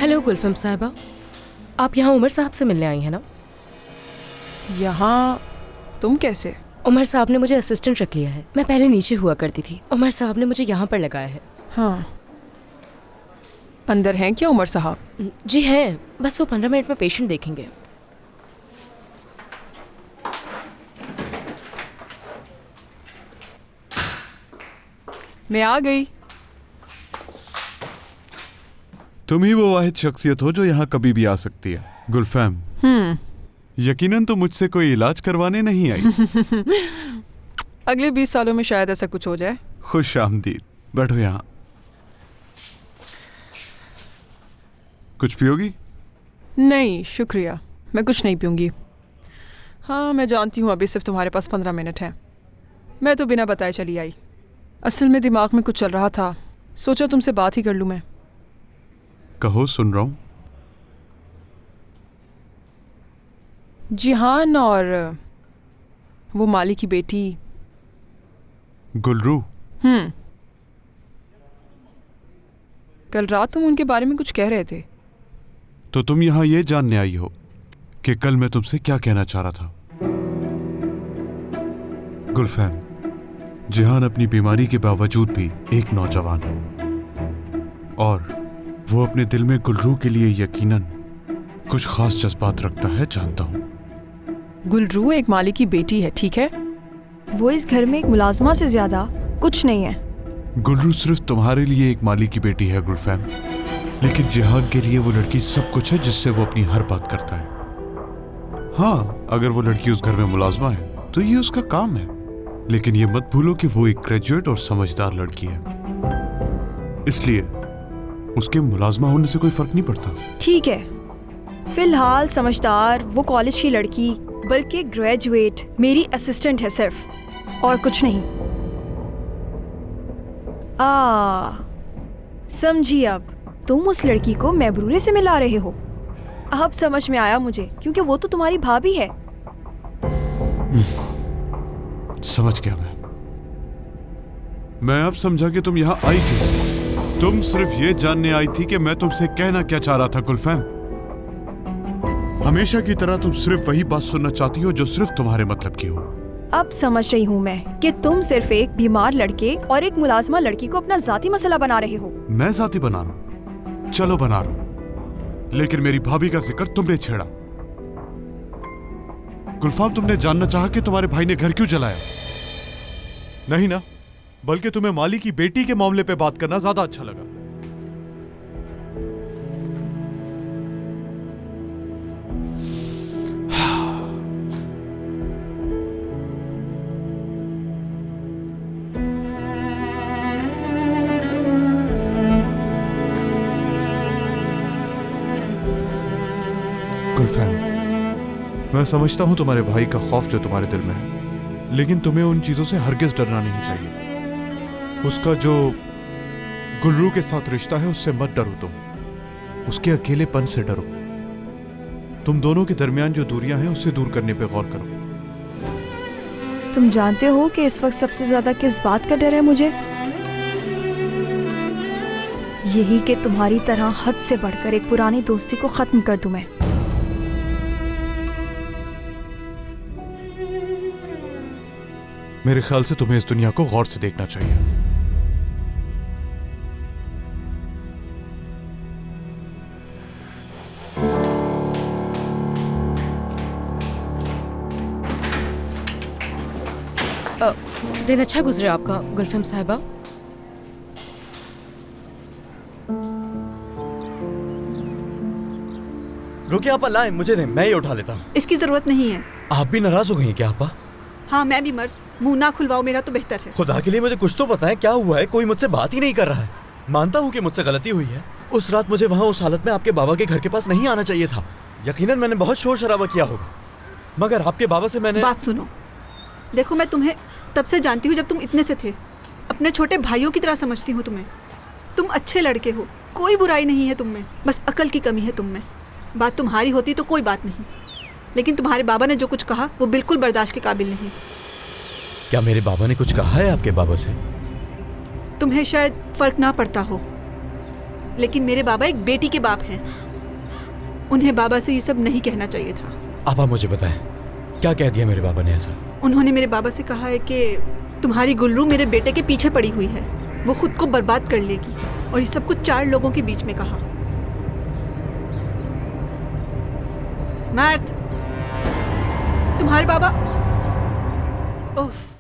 Hello गुलफम साहिबा, आप यहाँ उमर साहब से मिलने आई हैं ना? यहाँ तुम कैसे? उमर साहब ने मुझे असिस्टेंट रख लिया है। मैं पहले नीचे हुआ करती थी, उमर साहब ने मुझे यहाँ पर लगाया है। हाँ, अंदर हैं क्या उमर साहब? जी हैं, बस वो 15 मिनट में पेशेंट देखेंगे। मैं आ गई। तुम ही वो वाहिद शख्सियत हो जो यहाँ कभी भी आ सकती है गुलफैम। यकीनन तो मुझसे कोई इलाज करवाने नहीं आई। अगले 20 सालों में शायद ऐसा कुछ हो जाए। खुश आमदीद, बैठो यहाँ। कुछ पियोगी? नहीं शुक्रिया, मैं कुछ नहीं पीऊंगी। हाँ मैं जानती हूँ अभी सिर्फ तुम्हारे पास 15 मिनट हैं। मैं तो बिना बताए चली आई। असल में दिमाग में कुछ चल रहा था, सोचा तुमसे बात ही कर लूँ मैं। कहो, सुन रहा हूँ। जिहान और वो माली की बेटी गुलरू। कल रात तुम उनके बारे में कुछ कह रहे थे। तो तुम यहाँ ये जानने आई हो कि कल मैं तुमसे क्या कहना चाह रहा था? गुलफैम, जिहान अपनी बीमारी के बावजूद भी एक नौजवान है और वो अपने दिल में गुलरू के लिए यकीनन कुछ खास जज्बात रखता है, जानता हूँ। गुलरू एक माली की बेटी है, ठीक है? वो इस घर में एक मुलाजमा से ज्यादा कुछ नहीं है। गुलरू सिर्फ तुम्हारे लिए एक माली की बेटी है गुलफैम, लेकिन जिहान के लिए वो लड़की सब कुछ है जिससे वो अपनी हर बात करता है। हाँ, अगर वो लड़की उस घर में मुलाजमा है तो ये उसका काम है, लेकिन ये मत भूलो कि वो एक ग्रेजुएट और समझदार लड़की है, इसलिए उसके मुलाजमा होने से कोई फर्क नहीं पड़ता। ठीक है, फिलहाल समझदार वो कॉलेज की लड़की बल्कि ग्रेजुएट मेरी असिस्टेंट है सिर्फ, और कुछ नहीं। समझी, अब तुम उस लड़की को महबूरे से मिला रहे हो। अब समझ में आया मुझे, क्योंकि वो तो तुम्हारी भाभी है। समझ गया मैं अब समझा कि तुम यहाँ आई क्यों। तुम सिर्फ ये जानने आई थी कि मैं तुमसे कहना क्या चाह रहा था गुलफैम। हमेशा की तरह तुम सिर्फ वही बात सुनना चाहती हो जो सिर्फ तुम्हारे मतलब की हो। अब समझ रही हूँ मैं कि तुम सिर्फ एक बीमार लड़के और एक मुलाजमा लड़की को अपना जाती मसला बना रहे हो। मैं जाती बना रहा हूँ? चलो बना रहा हूँ, लेकिन मेरी भाभी का जिक्र तुमने छेड़ा। गुलफाम, तुमने जानना चाहा कि तुम्हारे भाई ने घर क्यों जलाया? नहीं ना, बल्कि तुम्हें माली की बेटी के मामले पे बात करना ज्यादा अच्छा लगा। गुलफैम, मैं समझता हूं तुम्हारे भाई का खौफ जो तुम्हारे दिल में है, लेकिन तुम्हें उन चीजों से हरगिज डरना नहीं चाहिए। उसका जो गुलरू के साथ रिश्ता है उससे मत डरो, तुम उसके अकेलेपन से डरो। तुम दोनों के दरमियान जो दूरियां हैं उससे दूर करने पे गौर करो। तुम जानते हो कि इस वक्त सबसे ज्यादा किस बात का डर है मुझे? यही कि तुम्हारी तरह हद से बढ़कर एक पुरानी दोस्ती को खत्म कर दूं मैं। मेरे ख्याल से तुम्हें इस दुनिया को गौर से देखना चाहिए। दिन अच्छा गुजरे आपका गुलफम साहिबा। रुकिए आपा, लाए मुझे दें, मैं ही उठा लेता हूँ। इसकी जरूरत नहीं है। आप भी नाराज हो गई हैं क्या आपा? हाँ मैं भी मर्द, मुंह ना खुलवाओ मेरा तो बेहतर है। खुदा के लिए मुझे कुछ तो बताएं, क्या हुआ है? कोई मुझसे बात ही नहीं कर रहा है। मानता हूँ कि मुझसे गलती हुई है। उस रात मुझे वहाँ उस हालत में आपके बाबा के घर के पास नहीं आना चाहिए था। यकीनन मैंने बहुत शोर शराबा किया होगा, मगर आपके बाबा से मैंने... बात सुनो, देखो मैं तुम्हें तब से जानती हूँ जब तुम इतने से थे। अपने छोटे भाइयों की तरह समझती हूँ तुम्हें। तुम अच्छे लड़के हो, कोई बुराई नहीं है तुम में, बस अकल की कमी है तुम में। बात तुम्हारी होती तो कोई बात नहीं, लेकिन तुम्हारे बाबा ने जो कुछ कहा वो बिल्कुल बर्दाश्त के काबिल नहीं। क्या मेरे बाबा ने कुछ कहा है आपके बाबा से? तुम्हें शायद फर्क ना पड़ता हो, लेकिन मेरे बाबा एक बेटी के बाप हैं। उन्हें बाबा से ये सब नहीं कहना चाहिए था। आप मुझे बताएं, क्या कह दिया मेरे बाबा ने ऐसा? उन्होंने मेरे बाबा से कहा है कि तुम्हारी गुल्लू मेरे बेटे के पीछे पड़ी हुई है, वो खुद को बर्बाद कर लेगी। और ये सब कुछ 4 लोगों के बीच में कहा। मैथ, तुम्हारे बाबा, उफ।